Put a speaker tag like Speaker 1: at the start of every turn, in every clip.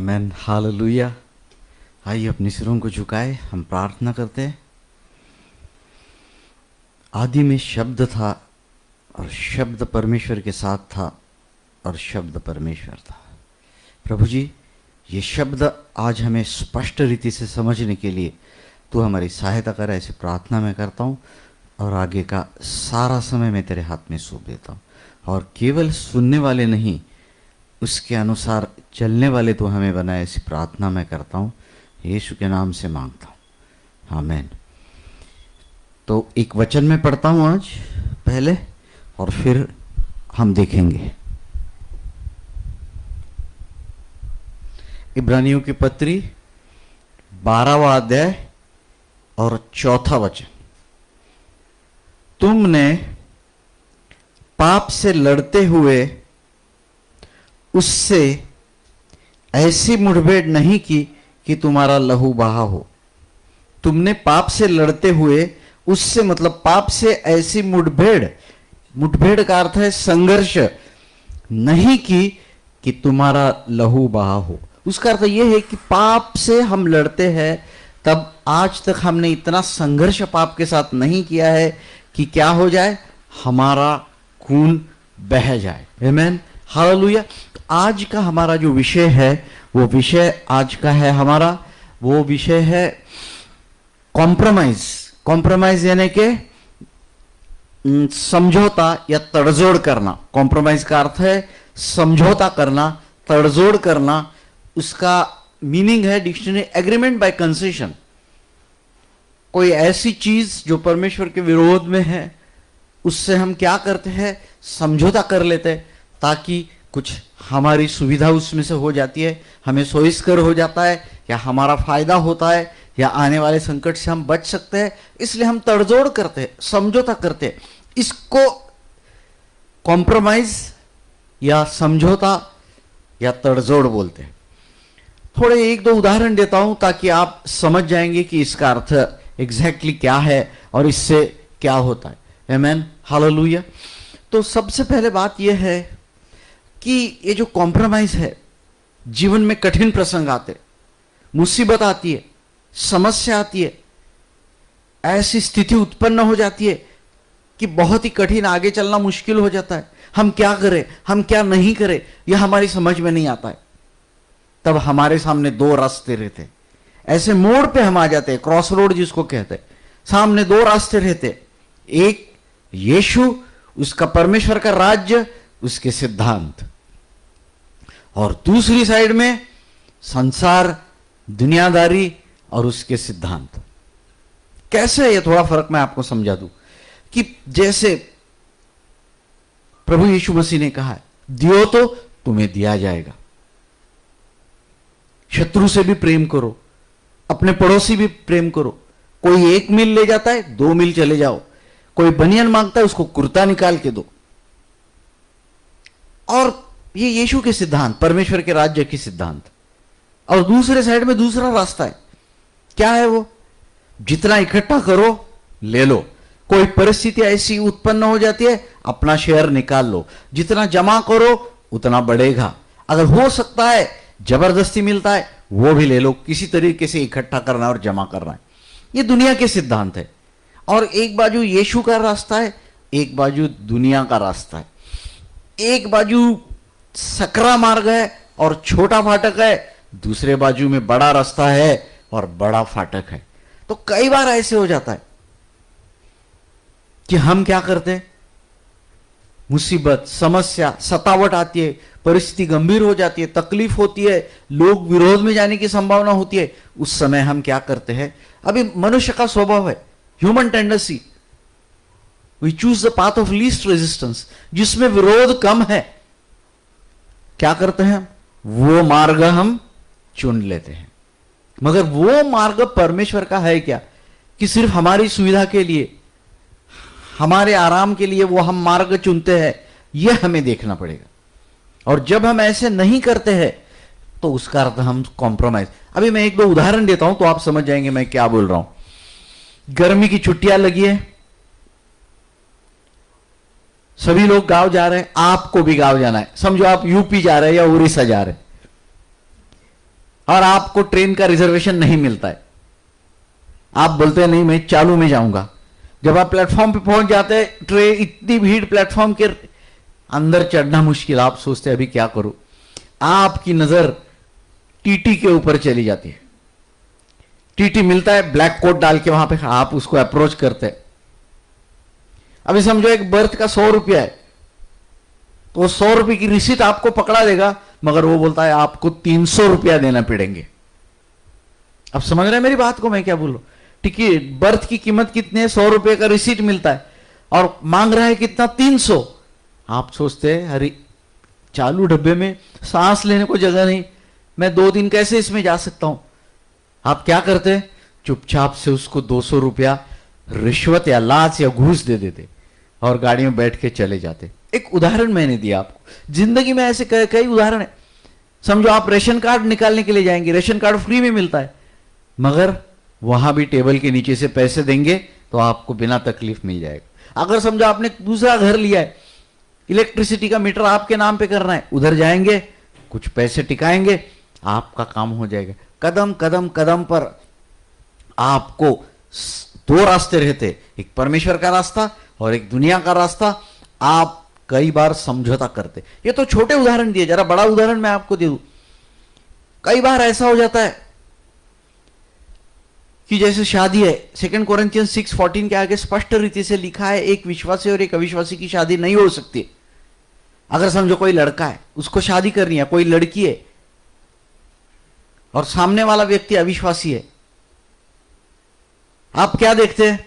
Speaker 1: आमेन, hallelujah. आइए अपने सिरों को झुकाए, हम प्रार्थना करते हैं। आदि में शब्द था और शब्द परमेश्वर के साथ था और शब्द परमेश्वर था। प्रभु जी, ये शब्द आज हमें स्पष्ट रीति से समझने के लिए तू हमारी सहायता कर, ऐसी प्रार्थना मैं करता हूँ। और आगे का सारा समय मैं तेरे हाथ में सौंप देता हूँ। और केवल सुनने वाले नहीं, उसके अनुसार चलने वाले तो हमें बनाए, ऐसी प्रार्थना मैं करता हूँ। यीशु के नाम से मांगता हूँ, आमीन। तो एक वचन में पढ़ता हूँ आज पहले, और फिर हम देखेंगे। इब्रानियों की पत्री 12वां अध्याय और 4था वचन। तुमने पाप से लड़ते हुए उससे ऐसी मुठभेड़ नहीं की कि तुम्हारा लहू बहा हो। तुमने पाप से लड़ते हुए उससे, मतलब पाप से ऐसी मुठभेड़ का अर्थ है संघर्ष, नहीं की कि तुम्हारा लहू बहा हो। उसका अर्थ यह है कि पाप से हम लड़ते हैं, तब आज तक हमने इतना संघर्ष पाप के साथ नहीं किया है कि क्या हो जाए, हमारा खून बह जाए। आमीन, हालेलुया। आज का हमारा जो विषय है, वो विषय आज का है हमारा, वो विषय है कॉम्प्रोमाइज। कॉम्प्रोमाइज यानी कि समझौता या तड़जोड़ करना। कॉम्प्रोमाइज का अर्थ है समझौता करना, तड़जोड़ करना। उसका मीनिंग है डिक्शनरी एग्रीमेंट बाय कंसेशन। कोई ऐसी चीज जो परमेश्वर के विरोध में है, उससे हम क्या करते हैं, समझौता कर लेते हैं, ताकि कुछ हमारी सुविधा उसमें से हो जाती है, हमें सोइस्कर हो जाता है, या हमारा फायदा होता है, या आने वाले संकट से हम बच सकते हैं। इसलिए हम तड़जोड़ करते हैं, समझौता करते हैं। इसको कॉम्प्रोमाइज या समझौता या तड़जोड़ बोलते हैं। थोड़े एक दो उदाहरण देता हूं ताकि आप समझ जाएंगे कि इसका अर्थ एग्जैक्टली क्या है और इससे क्या होता है। आमीन, हालेलुया। तो सबसे पहले बात यह है कि ये जो कॉम्प्रोमाइज है, जीवन में कठिन प्रसंग आते, मुसीबत आती है, समस्या आती है, ऐसी स्थिति उत्पन्न हो जाती है कि बहुत ही कठिन, आगे चलना मुश्किल हो जाता है। हम क्या करें, हम क्या नहीं करें, यह हमारी समझ में नहीं आता है। तब हमारे सामने दो रास्ते रहते, ऐसे मोड़ पे हम आ जाते हैं, क्रॉस रोड जिसको कहते हैं। सामने दो रास्ते रहते, एक यीशु, उसका परमेश्वर का राज्य, उसके सिद्धांत, और दूसरी साइड में संसार, दुनियादारी और उसके सिद्धांत। कैसे, ये थोड़ा फर्क मैं आपको समझा दूं कि जैसे प्रभु यीशु मसीह ने कहा है, दियो तो तुम्हें दिया जाएगा। शत्रु से भी प्रेम करो, अपने पड़ोसी भी प्रेम करो। कोई 1 मील ले जाता है, 2 मील चले जाओ। कोई बनियान मांगता है, उसको कुर्ता निकाल के दो। और ये यीशु के सिद्धांत, परमेश्वर के राज्य के सिद्धांत। और दूसरे साइड में दूसरा रास्ता है। क्या है वो? जितना इकट्ठा करो ले लो। कोई परिस्थिति ऐसी उत्पन्न हो जाती है, अपना शेयर निकाल लो। जितना जमा करो उतना बढ़ेगा। अगर हो सकता है जबरदस्ती मिलता है, वो भी ले लो। किसी तरीके से इकट्ठा करना और जमा करना है। ये दुनिया के सिद्धांत है। और एक बाजू यीशु का रास्ता है, एक बाजू दुनिया का रास्ता है। एक बाजू सकरा मार्ग है और छोटा फाटक है, दूसरे बाजू में बड़ा रास्ता है और बड़ा फाटक है। तो कई बार ऐसे हो जाता है कि हम क्या करते हैं, मुसीबत, समस्या, सतावट आती है, परिस्थिति गंभीर हो जाती है, तकलीफ होती है, लोग विरोध में जाने की संभावना होती है। उस समय हम क्या करते हैं, अभी मनुष्य का स्वभाव है, human tendency, we choose the path of least resistance, जिसमें विरोध कम है। क्या करते हैं, वो मार्ग हम चुन लेते हैं। मगर वो मार्ग परमेश्वर का है क्या, कि सिर्फ हमारी सुविधा के लिए, हमारे आराम के लिए वो हम मार्ग चुनते हैं? यह हमें देखना पड़ेगा। और जब हम ऐसे नहीं करते हैं तो उसका अर्थ हम कॉम्प्रोमाइज। अभी मैं एक दो उदाहरण देता हूं तो आप समझ जाएंगे मैं क्या बोल रहा हूं। गर्मी की छुट्टियां लगी है, सभी लोग गांव जा रहे हैं, आपको भी गांव जाना है। समझो आप यूपी जा रहे हैं या उड़ीसा जा रहे हैं। और आपको ट्रेन का रिजर्वेशन नहीं मिलता है, आप बोलते हैं नहीं मैं चालू में जाऊंगा। जब आप प्लेटफॉर्म पे पहुंच जाते हैं, ट्रेन इतनी भीड़, प्लेटफॉर्म के अंदर चढ़ना मुश्किल, आप सोचते हैं अभी क्या करूं। आपकी नजर टीटी के ऊपर चली जाती है, टीटी मिलता है ब्लैक कोट डाल के वहां पे, आप उसको अप्रोच करते हैं। अभी समझो एक बर्थ का 100 रुपया है, तो 100 रुपए की रिसीट आपको पकड़ा देगा, मगर वो बोलता है आपको 300 रुपया देना पड़ेंगे। अब समझ रहे हैं मेरी बात को, मैं क्या बोल रहा हूं। टिकट बर्थ की कीमत कितनी है, 100 रुपए का रिसीट मिलता है और मांग रहा है कितना, 300। आप सोचते हैं अरे चालू डब्बे में सांस लेने को जगह नहीं, मैं 2 दिन कैसे इसमें जा सकता हूं। आप क्या करते हैं, चुपचाप से उसको 200 रुपया रिश्वत या लाच या घूस दे देते और गाड़ी में बैठ के चले जाते। एक उदाहरण मैंने दिया आपको, जिंदगी में ऐसे कई उदाहरण है। समझो आप रेशन कार्ड निकालने के लिए जाएंगे, रेशन कार्ड फ्री में मिलता है, मगर वहां भी टेबल के नीचे से पैसे देंगे तो आपको बिना तकलीफ मिल जाएगा। अगर समझो आपने दूसरा घर लिया है, इलेक्ट्रिसिटी का मीटर आपके नाम पे करना है, उधर जाएंगे कुछ पैसे टिकाएंगे, आपका काम हो जाएगा। कदम कदम कदम पर आपको 2 रास्ते रहते, एक परमेश्वर का रास्ता और एक दुनिया का रास्ता। आप कई बार समझौता करते। ये तो छोटे उदाहरण दिए, जरा बड़ा उदाहरण मैं आपको दे दूं। कई बार ऐसा हो जाता है कि जैसे शादी है, 2 कोरिन्थियंस 6:14 के आगे स्पष्ट रीति से लिखा है, एक विश्वासी और एक अविश्वासी की शादी नहीं हो सकती। अगर समझो कोई लड़का है, उसको शादी करनी है, कोई लड़की है और सामने वाला व्यक्ति अविश्वासी है, आप क्या देखते हैं,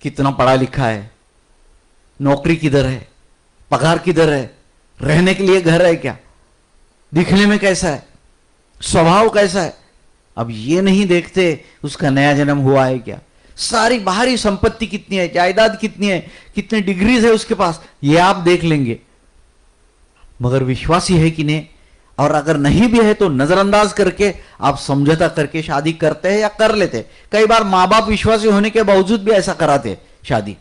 Speaker 1: कितना पढ़ा लिखा है, नौकरी किधर है, पगार किधर है, रहने के लिए घर है क्या, दिखने में कैसा है, स्वभाव कैसा है। अब ये नहीं देखते उसका नया जन्म हुआ है क्या, सारी बाहरी संपत्ति कितनी है, जायदाद कितनी है, कितने डिग्रीज है उसके पास, ये आप देख लेंगे। मगर विश्वासी है कि नहीं, और अगर नहीं भी है तो नजरअंदाज करके आप समझौता करके शादी करते हैं या कर लेते हैं। कई बार मां बाप विश्वासी होने के बावजूद भी ऐसा कराते हैं शादी,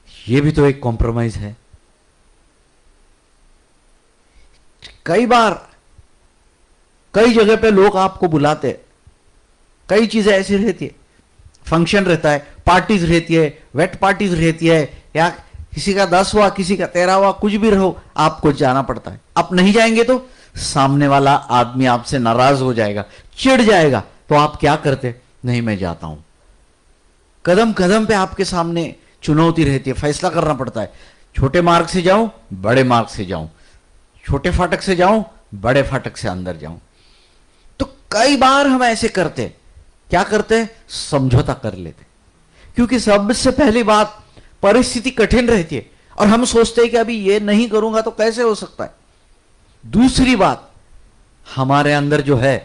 Speaker 1: ये भी तो एक कॉम्प्रोमाइज है। कई बार कई जगह पे लोग आपको बुलाते, कई चीजें ऐसी रहती है, फंक्शन रहता है, पार्टीज रहती है, वेट पार्टीज रहती है, या किसी का 10वां किसी का 13वां, कुछ भी रहो आपको जाना पड़ता है। आप नहीं जाएंगे तो सामने वाला आदमी आपसे नाराज हो जाएगा, चिढ़ जाएगा, तो आप क्या करते, नहीं मैं जाता हूं। कदम कदम पे आपके सामने चुनौती रहती है, फैसला करना पड़ता है, छोटे मार्ग से जाऊं बड़े मार्ग से जाऊं, छोटे फाटक से जाऊं बड़े फाटक से अंदर जाऊं। तो कई बार हम ऐसे करते, क्या करते, समझौता कर लेते, क्योंकि सबसे पहली बात परिस्थिति कठिन रहती है और हम सोचते हैं कि अभी ये नहीं करूंगा तो कैसे हो सकता है। दूसरी बात, हमारे अंदर जो है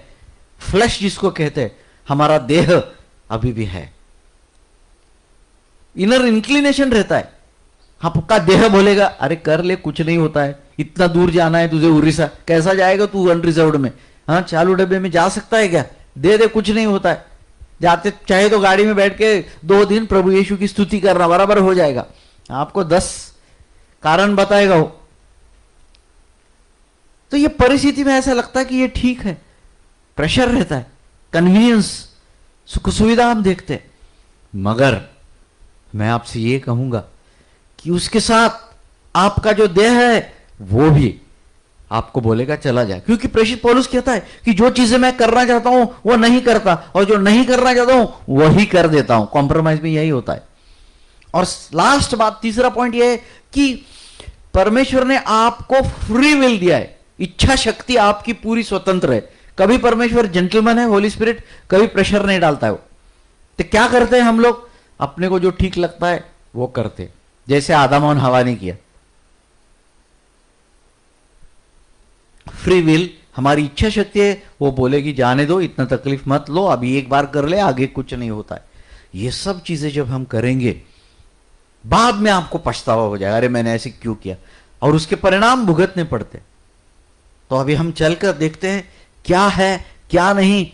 Speaker 1: फ्लैश जिसको कहते हैं, हमारा देह अभी भी है, इनर इंक्लिनेशन रहता है। आपका देह बोलेगा अरे कर ले, कुछ नहीं होता है, इतना दूर जाना है तुझे उड़ीसा, कैसा जाएगा तू अनरिजर्व्ड में, हाँ चालू डब्बे में जा सकता है क्या, दे दे कुछ नहीं होता है, जाते चाहे तो गाड़ी में बैठ के 2 दिन प्रभु यीशु की स्तुति करना, बराबर हो जाएगा। आपको 10 कारण बताएगा वो। तो ये परिस्थिति में ऐसा लगता है कि ये ठीक है, प्रेशर रहता है, कन्वीनियंस, सुख सुविधा हम देखते हैं। मगर मैं आपसे ये कहूंगा कि उसके साथ आपका जो देह है वो भी आपको बोलेगा चला जाए, क्योंकि प्रेषित पौलुस कहता है कि जो चीजें मैं करना चाहता हूं वो नहीं करता, और जो नहीं करना चाहता हूं वही कर देता हूं। कॉम्प्रोमाइज में यही होता है। और लास्ट बात, तीसरा पॉइंट यह है कि परमेश्वर ने आपको फ्री विल दिया है, इच्छा शक्ति आपकी पूरी स्वतंत्र है। कभी परमेश्वर जेंटलमैन है, होली स्पिरिट, कभी प्रेशर नहीं डालता है वो। तो क्या करते हैं हम लोग, अपने को जो ठीक लगता है वो करते, जैसे आदम और हवा ने किया। फ्री विल हमारी इच्छा शक्ति है, वो बोलेगी जाने दो, इतना तकलीफ मत लो, अभी एक बार कर ले, आगे कुछ नहीं होता है। ये सब चीजें जब हम करेंगे बाद में आपको पछतावा हो जाएगा, अरे मैंने ऐसे क्यों किया, और उसके परिणाम भुगतने पड़ते। तो अभी हम चलकर देखते हैं क्या है क्या नहीं।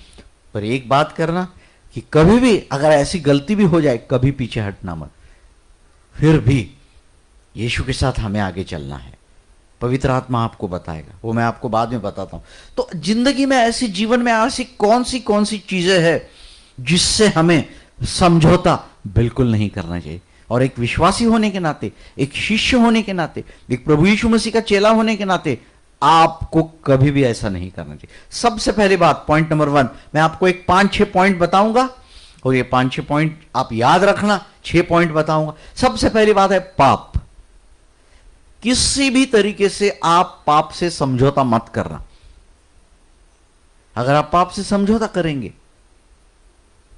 Speaker 1: पर एक बात करना कि कभी भी अगर ऐसी गलती भी हो जाए, कभी पीछे हटना मत, फिर भी यीशु के साथ हमें आगे चलना है। पवित्र आत्मा आपको बताएगा, वो मैं आपको बाद में बताता हूं। तो जिंदगी में ऐसी, जीवन में ऐसी कौन सी चीजें हैं जिससे हमें समझौता बिल्कुल नहीं करना चाहिए। और एक विश्वासी होने के नाते, एक शिष्य होने के नाते, एक प्रभु यीशु मसीह का चेला होने के नाते आपको कभी भी ऐसा नहीं करना चाहिए। सबसे पहली बात, पॉइंट नंबर 1, मैं आपको एक 5-6 पॉइंट बताऊंगा और ये 5-6 पॉइंट आप याद रखना। 6 पॉइंट बताऊंगा। सबसे पहली बात है पाप। किसी भी तरीके से आप पाप से समझौता मत करना। अगर आप पाप से समझौता करेंगे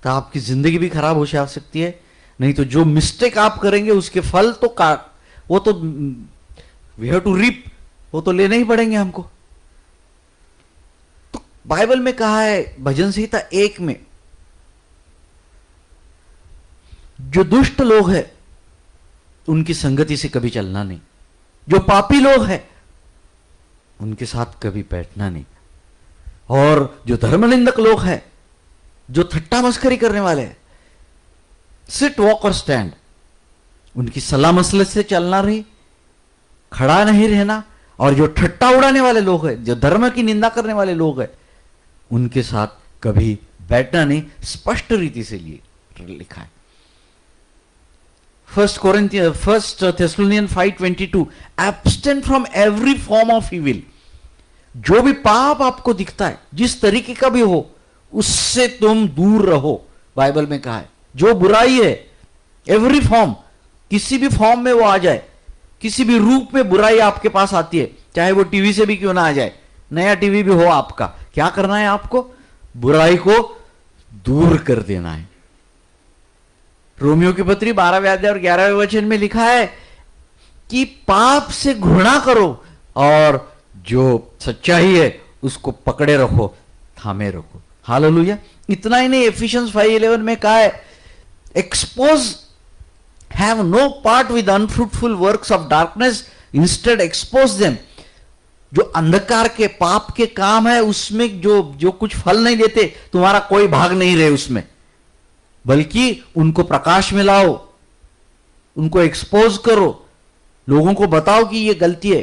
Speaker 1: तो आपकी जिंदगी भी खराब हो सकती है। नहीं तो जो मिस्टेक आप करेंगे उसके फल तो वो तो वी हैव टू रीप, वो तो लेने ही पड़ेंगे हमको। तो बाइबल में कहा है भजन संहिता 1 में, जो दुष्ट लोग हैं उनकी संगति से कभी चलना नहीं, जो पापी लोग हैं उनके साथ कभी बैठना नहीं, और जो धर्मनिंदक लोग हैं, जो थट्टा मस्करी करने वाले हैं, सिट वॉक और स्टैंड, उनकी सलाह मसलत से चलना नहीं, खड़ा नहीं रहना। और जो ठट्टा उड़ाने वाले लोग हैं, जो धर्म की निंदा करने वाले लोग हैं, उनके साथ कभी बैठना नहीं। स्पष्ट रीति से लिखा है। First Thessalonians 5:22, abstain from every form of evil. जो भी पाप आपको दिखता है, जिस तरीके का भी हो, उससे तुम दूर रहो। बाइबल में कहा है जो बुराई है, एवरी फॉर्म, किसी भी फॉर्म में वो आ जाए, किसी भी रूप में बुराई आपके पास आती है, चाहे वो टीवी से भी क्यों ना आ जाए, नया टीवी भी हो आपका, क्या करना है आपको? बुराई को दूर कर देना है। रोमियो की पत्री 12वें अध्याय और 11वें वचन में लिखा है कि पाप से घृणा करो और जो सच्चाई है उसको पकड़े रखो, थामे रखो। हालेलुया। इतना ही नहीं, एफिशियंस 5:11 में कहा है expose, have no part with unfruitful works of darkness, instead expose them. जो अंधकार के पाप के काम है उसमें जो कुछ फल नहीं देते, तुम्हारा कोई भाग नहीं रहे उसमें, बल्कि उनको प्रकाश में लाओ, उनको एक्सपोज करो, लोगों को बताओ कि ये गलती है।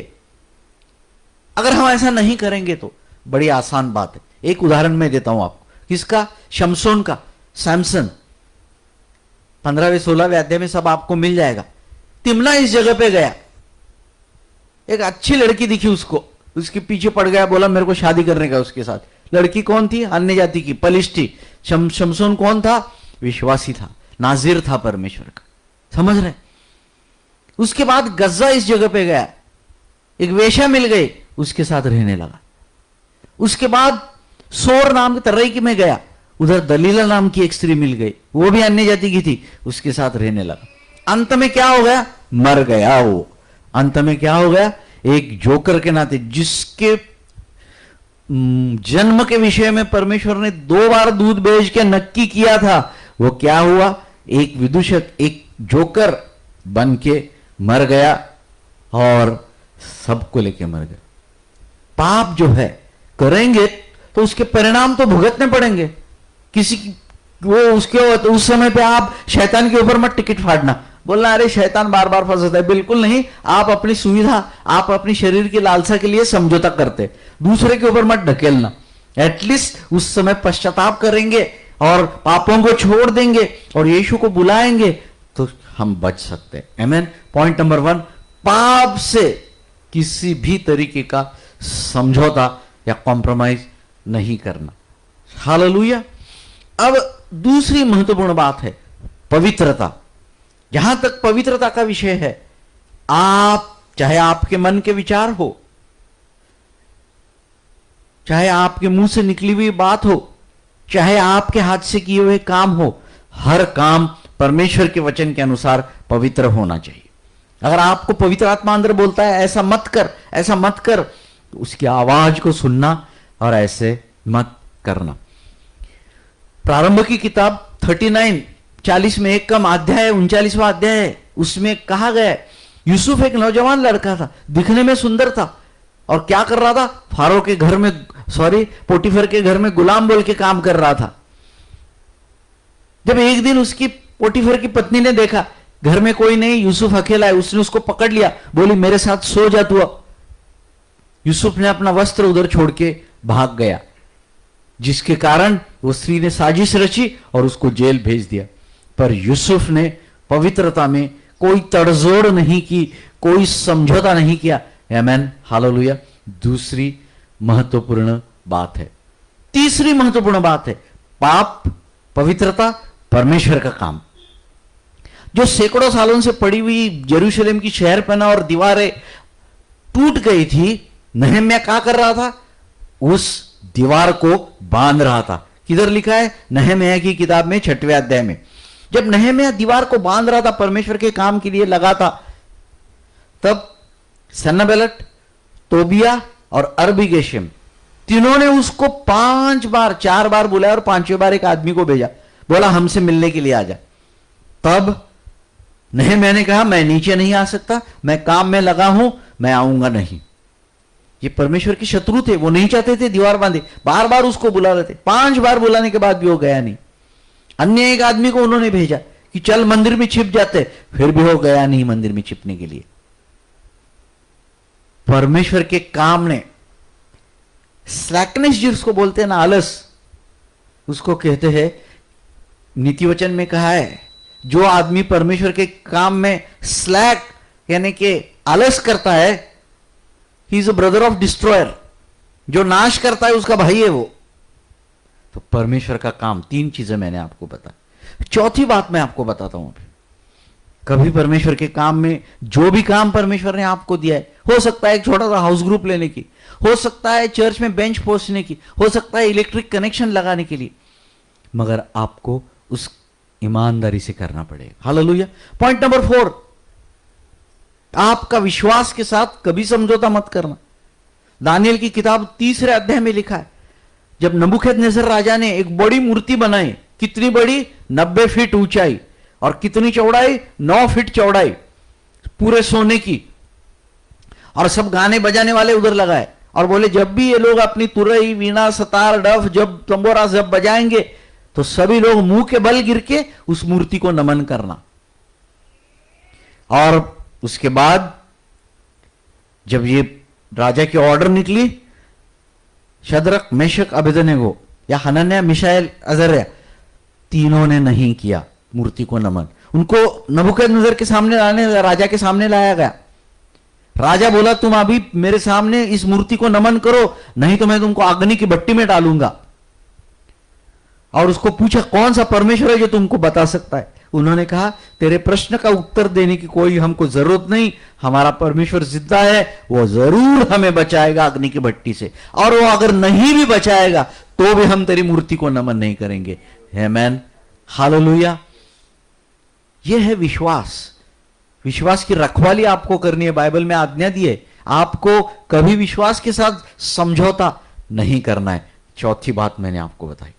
Speaker 1: अगर हम ऐसा नहीं करेंगे तो बड़ी आसान बात है। एक उदाहरण मैं देता हूं आपको, किसका? शमसोन का, सैमसन। 15वें 16वें अध्याय में सब आपको मिल जाएगा। तिम्ना इस जगह पे गया, एक अच्छी लड़की दिखी उसको, उसके पीछे पड़ गया, बोला मेरे को शादी करने का उसके साथ। लड़की कौन थी? अन्य जाति की, पलिष्टी। शमसोन कौन था? विश्वासी था, नाजिर था परमेश्वर का। समझ रहे? उसके बाद गज्जा इस जगह पे गया, एक वेश्या मिल गई, उसके साथ रहने लगा। उसके बाद सोर नाम के तर्रई में गया, उधर दलीला नाम की एक स्त्री मिल गई, वो भी अन्य जाति की थी, उसके साथ रहने लगा। अंत में क्या हो गया? मर गया वो। अंत में क्या हो गया? एक जोकर के नाते, जिसके जन्म के विषय में परमेश्वर ने 2 बार दूध भेज के नक्की किया था, वो क्या हुआ? एक विदूषक, एक जोकर बन के मर गया और सबको लेके मर गया। पाप जो है करेंगे तो उसके परिणाम तो भुगतने पड़ेंगे। किसी वो उसके तो उस समय पे आप शैतान के ऊपर मत टिकट फाड़ना, बोलना अरे शैतान बार बार फंसाता है। बिल्कुल नहीं। आप अपनी सुविधा, आप अपनी शरीर की लालसा के लिए समझौता करते, दूसरे के ऊपर मत ढकेलना। एटलीस्ट उस समय पश्चाताप करेंगे और पापों को छोड़ देंगे और यीशु को बुलाएंगे तो हम बच सकते हैं। आमीन। पॉइंट नंबर 1, पाप से किसी भी तरीके का समझौता या कॉम्प्रोमाइज नहीं करना। हालेलुया। अब दूसरी महत्वपूर्ण बात है पवित्रता। जहां तक पवित्रता का विषय है, आप चाहे आपके मन के विचार हो, चाहे आपके मुंह से निकली हुई बात हो, चाहे आपके हाथ से किए हुए काम हो, हर काम परमेश्वर के वचन के अनुसार पवित्र होना चाहिए। अगर आपको पवित्र आत्मा अंदर बोलता है ऐसा मत कर, ऐसा मत कर, तो उसकी आवाज को सुनना और ऐसे मत करना। प्रारंभ की किताब 39 में एक कम अध्याय है, 39वां अध्याय है, उसमें कहा गया है यूसुफ एक नौजवान लड़का था, दिखने में सुंदर था और क्या कर रहा था? फारो के घर में, पोटीफर के घर में गुलाम बोल के काम कर रहा था। जब एक दिन उसकी पोटीफर की पत्नी ने देखा घर में कोई नहीं, यूसुफ अकेला है, उसने उसको पकड़ लिया, बोली मेरे साथ सो जा तू अब। यूसुफ ने अपना वस्त्र उधर छोड़ के भाग गया, जिसके कारण वो स्त्री ने साजिश रची और उसको जेल भेज दिया। पर यूसुफ ने पवित्रता में कोई तड़जोड़ नहीं की, कोई समझौता नहीं किया। आमेन, हालेलुया। दूसरी महत्वपूर्ण बात है, तीसरी महत्वपूर्ण बात है पाप, पवित्रता, परमेश्वर का काम। जो सैकड़ों सालों से पड़ी हुई यरूशलेम की शहरपनाह और दीवारें टूट गई थी, नहम्याह क्या कर रहा था? उस दीवार को बांध रहा था। किधर लिखा है? नहम्याह की किताब में 6वें अध्याय में। जब नहम्याह दीवार को बांध रहा था, परमेश्वर के काम के लिए लगा था, तब सन्नाबलट, तोबिया और अरबीगेशम तीनों ने उसको 5 बार, 4 बार बुलाया और 5वें बार एक आदमी को भेजा, बोला हमसे मिलने के लिए आ जा। तब नहम्याह ने कहा मैं नीचे नहीं आ सकता, मैं काम में लगा हूं, मैं आऊंगा नहीं। ये परमेश्वर के शत्रु थे, वो नहीं चाहते थे दीवार बांधे, बार बार उसको बुला रहे थे। 5 बार बुलाने के बाद भी वो गया नहीं। अन्य एक आदमी को उन्होंने भेजा कि चल मंदिर में छिप जाते, फिर भी वो गया नहीं मंदिर में छिपने के लिए। परमेश्वर के काम ने स्लैकनेस, जिसको बोलते हैं ना, आलस, उसको कहते हैं, नीति वचन में कहा है जो आदमी परमेश्वर के काम में स्लैक यानी कि आलस करता है, he is a brother of destroyer. जो नाश करता है उसका भाई है वो। तो परमेश्वर का काम, 3 चीजें मैंने आपको बताया। चौथी बात मैं आपको बताता हूं। अभी कभी परमेश्वर के काम में, जो भी काम परमेश्वर ने आपको दिया है, हो सकता है एक छोटा सा हाउस ग्रुप लेने की, हो सकता है चर्च में बेंच पोसने की, हो सकता है इलेक्ट्रिक कनेक्शन लगाने के लिए, मगर आपको उस ईमानदारी से करना पड़ेगा। हालेलुया। पॉइंट नंबर 4, आपका विश्वास के साथ कभी समझौता मत करना। दानियल की किताब 3 अध्याय में लिखा है, जब नबूकदनेस्सर राजा ने एक बड़ी मूर्ति बनाई, कितनी बड़ी? 90 फीट ऊंचाई और कितनी चौड़ाई? 9 फीट चौड़ाई, पूरे सोने की। और सब गाने बजाने वाले उधर लगाए और बोले जब भी ये लोग अपनी तुरई, वीणा, सतार, डफ, जब तंबोरा जब बजाएंगे तो सभी लोग मुंह के बल गिर के उस मूर्ति को नमन करना। और उसके बाद जब ये राजा की ऑर्डर निकली, शद्रक, मेशक, अबेदनेगो या हनन्याह, मिशाएल, अजर्या, तीनों ने नहीं किया मूर्ति को नमन। उनको नबूकदनेस्सर के सामने लाने, राजा के सामने लाया गया। राजा बोला तुम अभी मेरे सामने इस मूर्ति को नमन करो, नहीं तो मैं तुमको अग्नि की भट्टी में डालूंगा। और उसको पूछा कौन सा परमेश्वर है जो तुमको बता सकता है? उन्होंने कहा तेरे प्रश्न का उत्तर देने की कोई हमको जरूरत नहीं, हमारा परमेश्वर जिंदा है, वो जरूर हमें बचाएगा अग्नि की भट्टी से, और वो अगर नहीं भी बचाएगा तो भी हम तेरी मूर्ति को नमन नहीं करेंगे। आमेन, हालेलुया। यह है विश्वास। विश्वास की रखवाली आपको करनी है। बाइबल में आज्ञा दी है, आपको कभी विश्वास के साथ समझौता नहीं करना है। चौथी बात मैंने आपको बताई।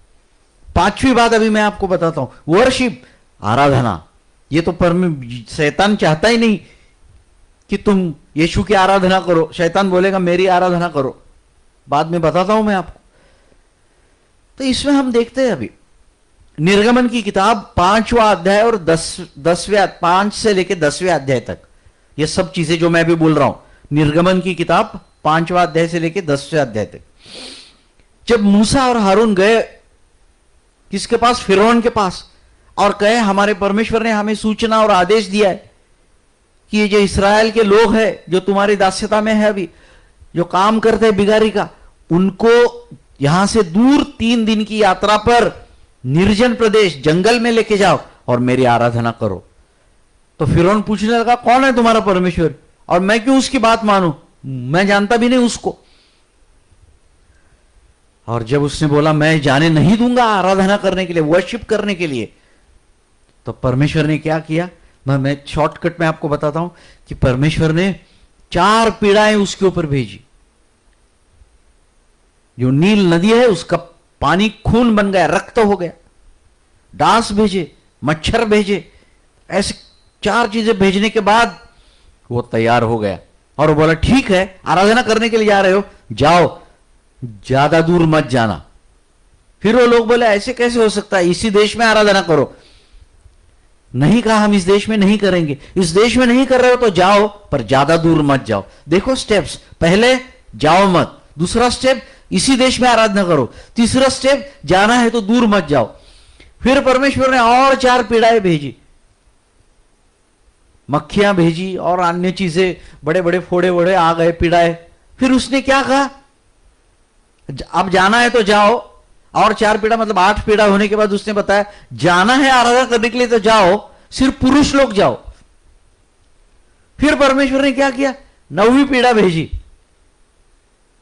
Speaker 1: 5वीं बात अभी मैं आपको बताता हूं, वर्शिप, आराधना। ये तो शैतान चाहता ही नहीं कि तुम यीशु की आराधना करो। शैतान बोलेगा मेरी आराधना करो, बाद में बताता हूं मैं आपको। तो इसमें हम देखते हैं अभी निर्गमन की किताब 5वां अध्याय और 5 से लेकर 10वें अध्याय तक, ये सब चीजें जो मैं भी बोल रहा हूं, निर्गमन की किताब 5वां अध्याय से लेकर 10वें अध्याय तक। जब मूसा और हारून गए किसके पास? फिरौन के पास, और कहे हमारे परमेश्वर ने हमें सूचना और आदेश दिया है कि ये जो इस्राएल के लोग हैं जो तुम्हारी दास्यता में है, अभी जो काम करते हैं बिगारी का, उनको यहां से दूर 3 दिन की यात्रा पर निर्जन प्रदेश जंगल में लेके जाओ और मेरी आराधना करो। तो फिरौन पूछने लगा कौन है तुम्हारा परमेश्वर और मैं क्यों उसकी बात मानूं, मैं जानता भी नहीं उसको। और जब उसने बोला मैं जाने नहीं दूंगा आराधना करने के लिए, वर्शिप करने के लिए, तो परमेश्वर ने क्या किया? मैं शॉर्टकट में आपको बताता हूं कि परमेश्वर ने 4 पीड़ाएं उसके ऊपर भेजी। जो नील नदी है उसका पानी खून बन गया, रक्त हो गया। डांस भेजे, मच्छर भेजे, ऐसे 4 चीजें भेजने के बाद वो तैयार हो गया और वो बोला ठीक है आराधना करने के लिए जा रहे हो, जाओ, ज्यादा दूर मत जाना। फिर वो लोग बोले ऐसे कैसे हो सकता है, इसी देश में आराधना करो। नहीं कहा हम इस देश में नहीं करेंगे, इस देश में नहीं कर रहे हो तो जाओ पर ज्यादा दूर मत जाओ। देखो स्टेप्स, पहले जाओ मत। दूसरा स्टेप, इसी देश में आराधना करो। तीसरा स्टेप, जाना है तो दूर मत जाओ। फिर परमेश्वर ने और 4 पीड़ाएं भेजी, मक्खियां भेजी और अन्य चीजें, बड़े बड़े फोड़े वोड़े आ गए, पीड़ाएं। फिर उसने क्या कहा, अब जाना है तो जाओ। और 4 पीड़ा मतलब 8 पीड़ा होने के बाद उसने बताया जाना है आराधना करने के लिए तो जाओ, सिर्फ पुरुष लोग जाओ। फिर परमेश्वर ने क्या किया, 9वीं पीड़ा भेजी,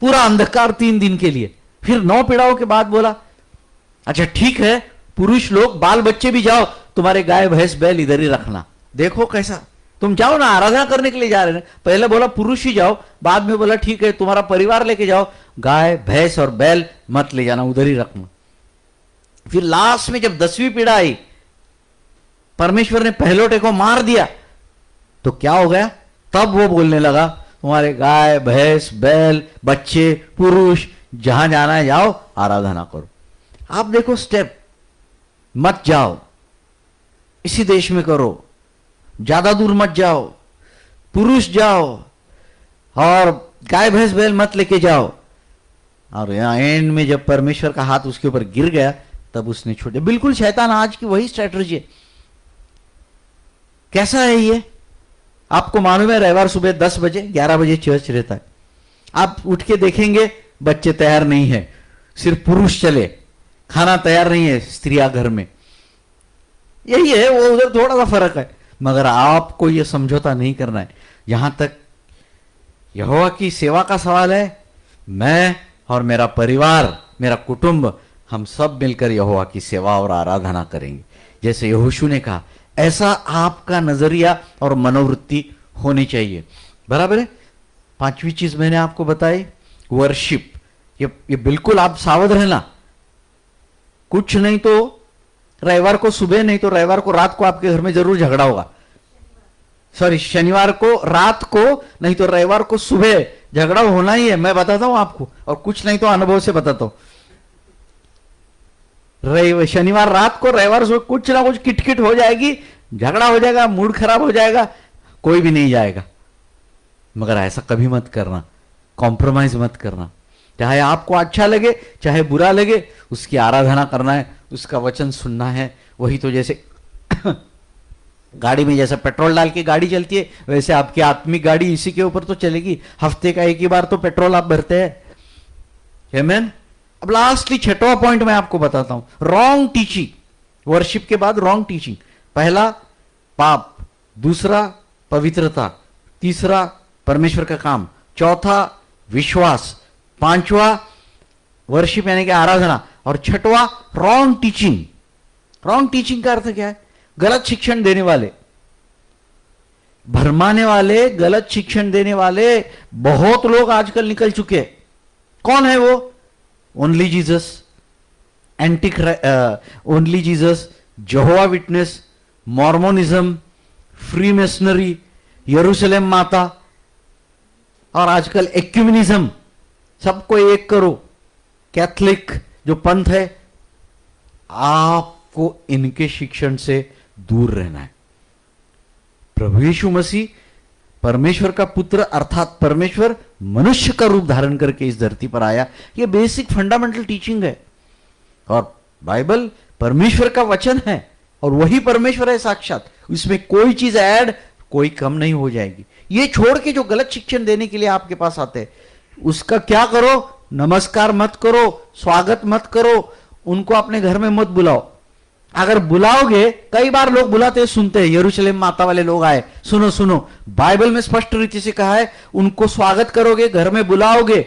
Speaker 1: पूरा अंधकार 3 दिन के लिए। फिर 9 पीड़ाओं के बाद बोला अच्छा ठीक है, पुरुष लोग बाल बच्चे भी जाओ, तुम्हारे गाय भैंस बैल इधर ही रखना। देखो कैसा, तुम जाओ ना, आराधना करने के लिए जा रहे हैं। पहले बोला पुरुष ही जाओ, बाद में बोला ठीक है तुम्हारा परिवार लेके जाओ, गाय भैंस और बैल मत ले जाना, उधर ही रखना। फिर लास्ट में जब 10वीं पीड़ा आई, परमेश्वर ने पहलोटे को मार दिया, तो क्या हो गया, तब वो बोलने लगा तुम्हारे गाय भैंस बैल बच्चे पुरुष जहां जाना है जाओ, आराधना करो। आप देखो स्टेप, मत जाओ, इसी देश में करो, ज्यादा दूर मत जाओ, पुरुष जाओ और गाय भैंस बैल मत लेके जाओ। और यहां एंड में जब परमेश्वर का हाथ उसके ऊपर गिर गया, तब उसने छोड़े। बिल्कुल शैतान आज की वही स्ट्रैटेजी है। कैसा है ये, आपको मालूम है रविवार सुबह 10 बजे 11 बजे चर्च रहता है, आप उठ के देखेंगे बच्चे तैयार नहीं है, सिर्फ पुरुष चले, खाना तैयार नहीं है, स्त्रियां घर में। यही है, वो उधर थोड़ा सा फर्क है, मगर आपको यह समझौता नहीं करना है। यहां तक यहोवा की सेवा का सवाल है, मैं और मेरा परिवार, मेरा कुटुंब, हम सब मिलकर यहोवा की सेवा और आराधना करेंगे। जैसे यहोशू ने कहा, ऐसा आपका नजरिया और मनोवृत्ति होनी चाहिए। बराबर है। 5वीं चीज मैंने आपको बताई, वर्शिप। ये बिल्कुल आप सावध रहना, कुछ नहीं तो रविवार को सुबह नहीं तो रविवार को रात को आपके घर में जरूर झगड़ा होगा। सॉरी, शनिवार को रात को नहीं तो रविवार को सुबह झगड़ा होना ही है, मैं बताता हूं आपको, और कुछ नहीं तो अनुभव से बताता हूं। शनिवार रात को रविवार सुबह कुछ ना कुछ किटकिट हो जाएगी, झगड़ा हो जाएगा, मूड खराब हो जाएगा, कोई भी नहीं जाएगा। मगर ऐसा कभी मत करना, कॉम्प्रोमाइज मत करना। चाहे आपको अच्छा लगे चाहे बुरा लगे, उसकी आराधना करना है, उसका वचन सुनना है। वही तो जैसे गाड़ी में जैसे पेट्रोल डाल के गाड़ी चलती है, वैसे आपकी आत्मिक गाड़ी इसी के ऊपर तो चलेगी। हफ्ते का एक ही बार तो पेट्रोल आप भरते हैं। आमीन। अब लास्टली 6वां पॉइंट मैं आपको बताता हूं, रॉन्ग टीचिंग। वर्शिप के बाद रॉन्ग टीचिंग। पहला पाप, दूसरा पवित्रता, तीसरा परमेश्वर का काम, चौथा विश्वास, 5वां वर्शिप यानी कि आराधना, और 6वां रॉन्ग टीचिंग। रॉन्ग टीचिंग का अर्थ क्या है, गलत शिक्षण देने वाले, भरमाने वाले, गलत शिक्षण देने वाले बहुत लोग आजकल निकल चुके हैं। कौन है वो? Only Jesus, only Jesus, Jehovah witness, Mormonism, free missionary, यरूशलेम माता, और आजकल एक्यूमिनिज्म, सबको एक करो, कैथलिक जो पंथ है। आपको इनके शिक्षण से दूर रहना है। प्रभु यीशु मसीह परमेश्वर का पुत्र अर्थात परमेश्वर मनुष्य का रूप धारण करके इस धरती पर आया। यह बेसिक फंडामेंटल टीचिंग है, और बाइबल परमेश्वर का वचन है, और वही परमेश्वर है साक्षात। इसमें कोई चीज ऐड कोई कम नहीं हो जाएगी। ये छोड़ के जो गलत शिक्षण देने के लिए आपके पास आते हैं, उसका क्या करो? नमस्कार मत करो, स्वागत मत करो, उनको अपने घर में मत बुलाओ। अगर बुलाओगे, कई बार लोग बुलाते हैं, सुनते हैं, यरूशलेम माता वाले लोग आए, सुनो सुनो, बाइबल में स्पष्ट रीति से कहा है, उनको स्वागत करोगे, घर में बुलाओगे,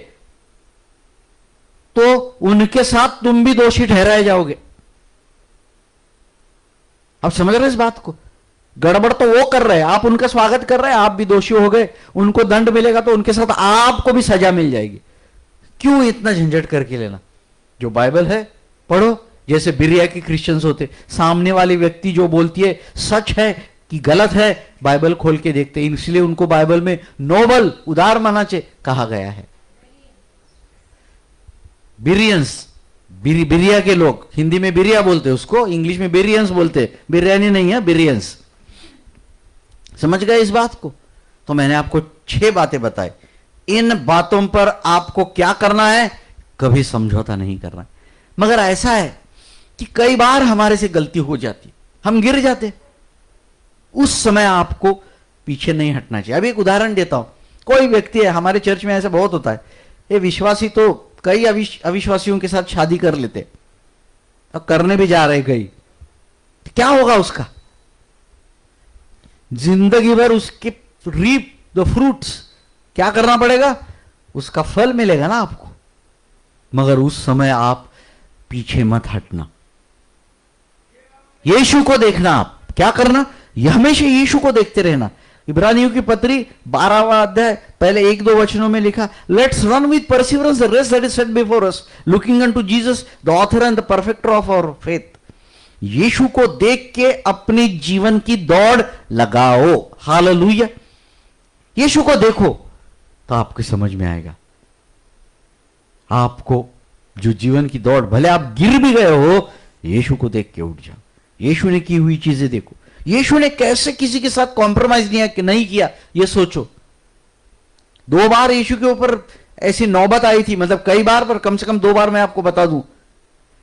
Speaker 1: तो उनके साथ तुम भी दोषी ठहराए जाओगे। आप समझ रहे हैं इस बात को? गड़बड़ तो वो कर रहे हैं, आप उनका स्वागत कर रहे हैं, आप भी दोषी हो गए, उनको दंड मिलेगा तो उनके साथ आपको भी सजा मिल जाएगी। क्यों इतना झंझट करके लेना? जो बाइबल है पढ़ो। जैसे बिरिया के क्रिश्चियंस होते, सामने वाली व्यक्ति जो बोलती है सच है कि गलत है, बाइबल खोल के देखते, इसलिए उनको बाइबल में नोबल, उदार मनाचे कहा गया है। बिरियंस, बिरिया के लोग, हिंदी में बिरिया बोलते उसको, इंग्लिश में बिरियंस बोलते, बिरयानी नहीं है, बिरियंस। समझ गए इस बात को? तो मैंने आपको 6 बातें बताई। इन बातों पर आपको क्या करना है, कभी समझौता नहीं करना। मगर ऐसा है कि कई बार हमारे से गलती हो जाती, हम गिर जाते, उस समय आपको पीछे नहीं हटना चाहिए। अभी एक उदाहरण देता हूं। कोई व्यक्ति है, हमारे चर्च में ऐसा बहुत होता है, ये विश्वासी तो कई अविश्वासियों के साथ शादी कर लेते और करने भी जा रहे कई, तो क्या होगा उसका, जिंदगी भर उसके रीप द फ्रूट्स, क्या करना पड़ेगा, उसका फल मिलेगा ना आपको। मगर उस समय आप पीछे मत हटना, यीशु को देखना। आप क्या करना, यह हमेशा यीशु को देखते रहना। इब्रानियों की पत्री 12वां अध्याय पहले 1-2 वचनों में लिखा, let's run with perseverance the race that is set before us, looking unto Jesus the author and the perfecter of our faith. यीशु को देख के अपनी जीवन की दौड़ लगाओ। हालेलुया। यीशु को देखो तो आपको समझ में आएगा। आपको जो जीवन की दौड़, भले आप गिर भी गए हो, यीशु को देख के उठ जाओ। यीशु ने की हुई चीजें देखो, यीशु ने कैसे किसी के साथ कॉम्प्रोमाइज नहीं किया, ये सोचो। 2 बार यीशु के ऊपर ऐसी नौबत आई थी, मतलब कई बार, पर कम से कम 2 बार मैं आपको बता दूं।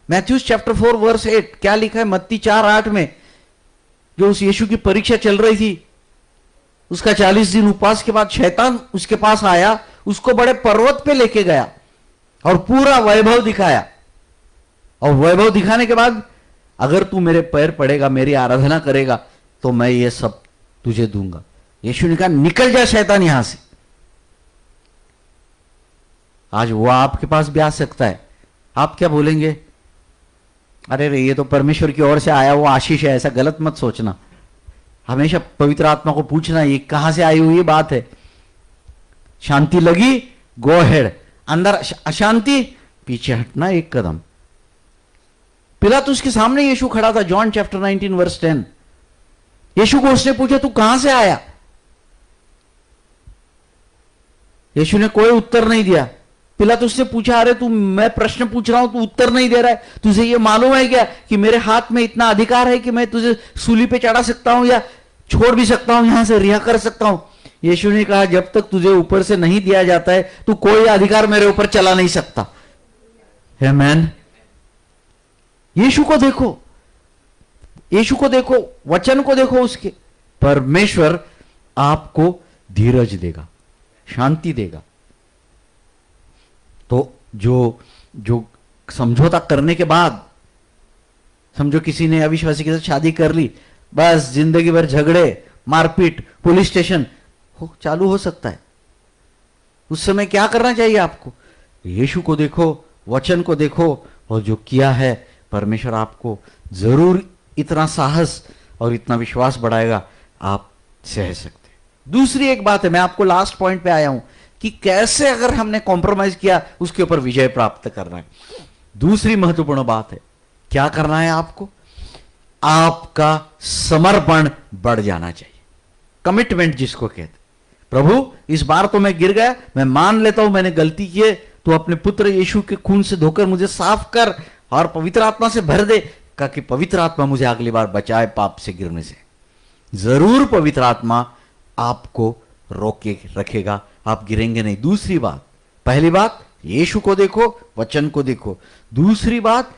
Speaker 1: मैथ्यूज चैप्टर 4 वर्स 8, क्या लिखा है मत्ती 4:8 में, जो उस यीशु की परीक्षा चल रही थी, उसका 40 दिन उपवास के बाद शैतान उसके पास आया, उसको बड़े पर्वत पे लेके गया और पूरा वैभव दिखाया। और वैभव दिखाने के बाद, अगर तू मेरे पैर पड़ेगा, मेरी आराधना करेगा, तो मैं ये सब तुझे दूंगा। यीशु ने कहा, निकल जा शैतान यहां से। आज वो आपके पास भी आ सकता है। आप क्या बोलेंगे, अरे रे ये तो परमेश्वर की ओर से आया वो आशीष है। ऐसा गलत मत सोचना। हमेशा पवित्र आत्मा को पूछना, ये कहां से आई हुई बात है। शांति लगी, गो हेड। अंदर अशांति, पीछे हटना 1 कदम। पिलातुस के सामने यीशु खड़ा था, जॉन चैप्टर 19 वर्स 10। यीशु को उसने पूछा, तू कहां से आया? यीशु ने कोई उत्तर नहीं दिया। पिलातुस ने पूछा, अरे तू, मैं प्रश्न पूछ रहा हूं, तू उत्तर नहीं दे रहा है, तुझे ये मालूम है क्या कि मेरे हाथ में इतना अधिकार है कि मैं तुझे सूली पे चढ़ा सकता हूं या छोड़ भी सकता हूं, यहां से रिहा कर सकता हूं? यीशु ने कहा, जब तक तुझे ऊपर से नहीं दिया जाता है, तू कोई अधिकार मेरे ऊपर चला नहीं सकता। आमीन। यीशु को देखो, यीशु को देखो, वचन को देखो उसके। परमेश्वर आपको धीरज देगा, शांति देगा। तो जो समझौता करने के बाद, समझो किसी ने अविश्वासी के साथ शादी कर ली, बस जिंदगी भर झगड़े, मारपीट, पुलिस स्टेशन चालू हो सकता है। उस समय क्या करना चाहिए आपको? यीशु को देखो, वचन को देखो, और जो किया है परमेश्वर आपको जरूर इतना साहस और इतना विश्वास बढ़ाएगा, आप सह सकते। दूसरी एक बात है, मैं आपको लास्ट पॉइंट पे आया हूं कि कैसे अगर हमने कॉम्प्रोमाइज किया उसके ऊपर विजय प्राप्त करना है। दूसरी महत्वपूर्ण बात है, क्या करना है आपको? आपका समर्पण बढ़ जाना चाहिए। कमिटमेंट जिसको कहते, प्रभु इस बार तो मैं गिर गया, मैं मान लेता हूं मैंने गलती की है, तो अपने पुत्र यीशु के खून से धोकर मुझे साफ कर और पवित्र आत्मा से भर दे, ताकि पवित्र आत्मा मुझे अगली बार बचाए पाप से गिरने से। जरूर पवित्र आत्मा आपको रोके रखेगा, आप गिरेंगे नहीं। दूसरी बात, पहली बात यीशु को देखो, वचन को देखो। दूसरी बात,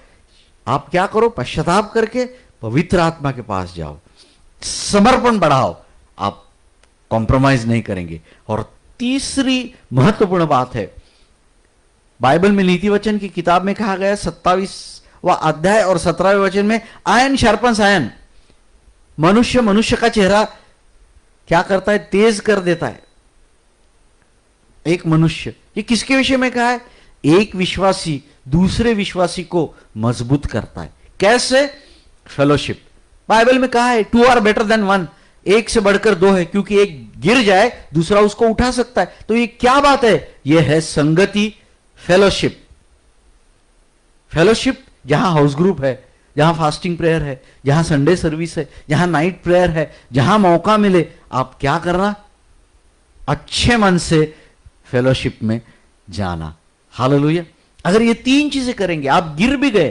Speaker 1: आप क्या करो, पश्चाताप करके पवित्र आत्मा के पास जाओ, समर्पण बढ़ाओ, आप कॉम्प्रोमाइज नहीं करेंगे। और तीसरी महत्वपूर्ण बात है, बाइबल में नीति वचन की किताब में कहा गया 27वां अध्याय और 17वें वचन में, आयन शार्पन्स आयन। मनुष्य का चेहरा क्या करता है, तेज कर देता है। एक मनुष्य, ये किसके विषय में कहा है? एक विश्वासी दूसरे विश्वासी को मजबूत करता है। कैसे? फेलोशिप। बाइबल में कहा है, 2 आर बेटर देन 1, एक से बढ़कर 2 है, क्योंकि एक गिर जाए दूसरा उसको उठा सकता है। तो ये क्या बात है? ये है संगति, फेलोशिप। फेलोशिप जहां हाउस ग्रुप है, जहां फास्टिंग प्रेयर है, जहां संडे सर्विस है, जहां नाइट प्रेयर है, जहां मौका मिले, आप क्या करना? अच्छे मन से फेलोशिप में जाना। हालेलुया। अगर ये 3 चीजें करेंगे, आप गिर भी गए,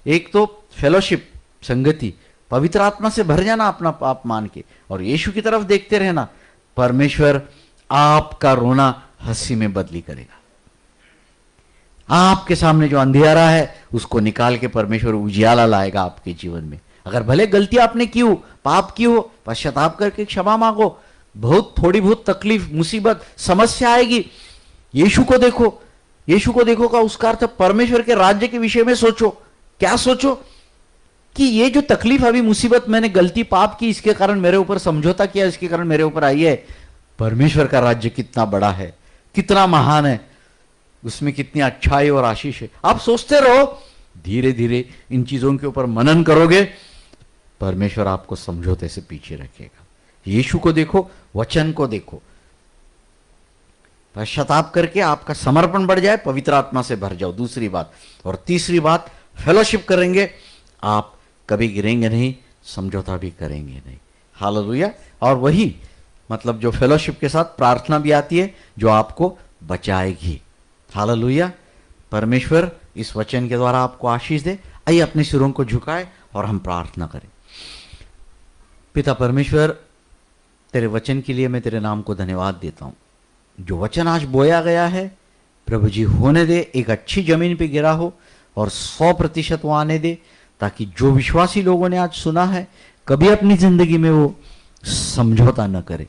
Speaker 1: एक तो फेलोशिप, संगति, पवित्र आत्मा से भर जाना अपना पाप मान के, और यीशु की तरफ देखते रहना, परमेश्वर आपका रोना हंसी में बदली करेगा। आपके सामने जो अंधेरा है उसको निकाल के परमेश्वर उजियाला लाएगा आपके जीवन में। अगर भले गलती आपने की हो, पाप की हो, पश्चाताप करके क्षमा मांगो। बहुत थोड़ी बहुत तकलीफ, मुसीबत, समस्या आएगी, यीशु को देखो। यीशु को देखो का उसका अर्थ परमेश्वर के राज्य के विषय में सोचो। क्या सोचो कि ये जो तकलीफ अभी, मुसीबत, मैंने गलती पाप की, इसके कारण मेरे ऊपर समझौता किया, इसके कारण मेरे ऊपर आई है, परमेश्वर का राज्य कितना बड़ा है, कितना महान है, उसमें कितनी अच्छाई और आशीष है। आप सोचते रहो, धीरे धीरे इन चीजों के ऊपर मनन करोगे, परमेश्वर आपको समझौते से पीछे रखेगा। यीशु को देखो, वचन को देखो, पश्चाताप करके आपका समर्पण बढ़ जाए, पवित्र आत्मा से भर जाओ। दूसरी बात। और तीसरी बात, फेलोशिप करेंगे, आप कभी गिरेंगे नहीं, समझौता भी करेंगे नहीं। हालेलुया। और वही मतलब जो फेलोशिप के साथ प्रार्थना भी आती है, जो आपको बचाएगी। हालेलुया। परमेश्वर इस वचन के द्वारा आपको आशीष दे। आइए अपने सिरों को झुकाए और हम प्रार्थना करें। पिता परमेश्वर, तेरे वचन के लिए मैं तेरे नाम को धन्यवाद देता हूं। जो वचन आज बोया गया है प्रभु जी, होने दे, एक अच्छी जमीन पे गिरा हो और 100% वो आने दे, ताकि जो विश्वासी लोगों ने आज सुना है कभी अपनी जिंदगी में वो समझौता न करे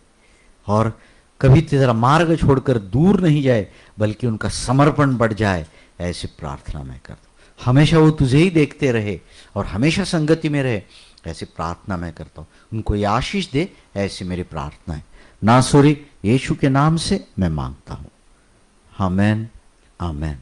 Speaker 1: और कभी तेरा मार्ग छोड़कर दूर नहीं जाए, बल्कि उनका समर्पण बढ़ जाए। ऐसी प्रार्थना मैं करता हूं। हमेशा वो तुझे ही देखते रहे और हमेशा संगति में रहे, ऐसी प्रार्थना मैं करता हूं। उनको ये आशीष दे, ऐसी मेरी प्रार्थना है। नासरी यीशु के नाम से मैं मांगता हूं। आमेन, आमेन।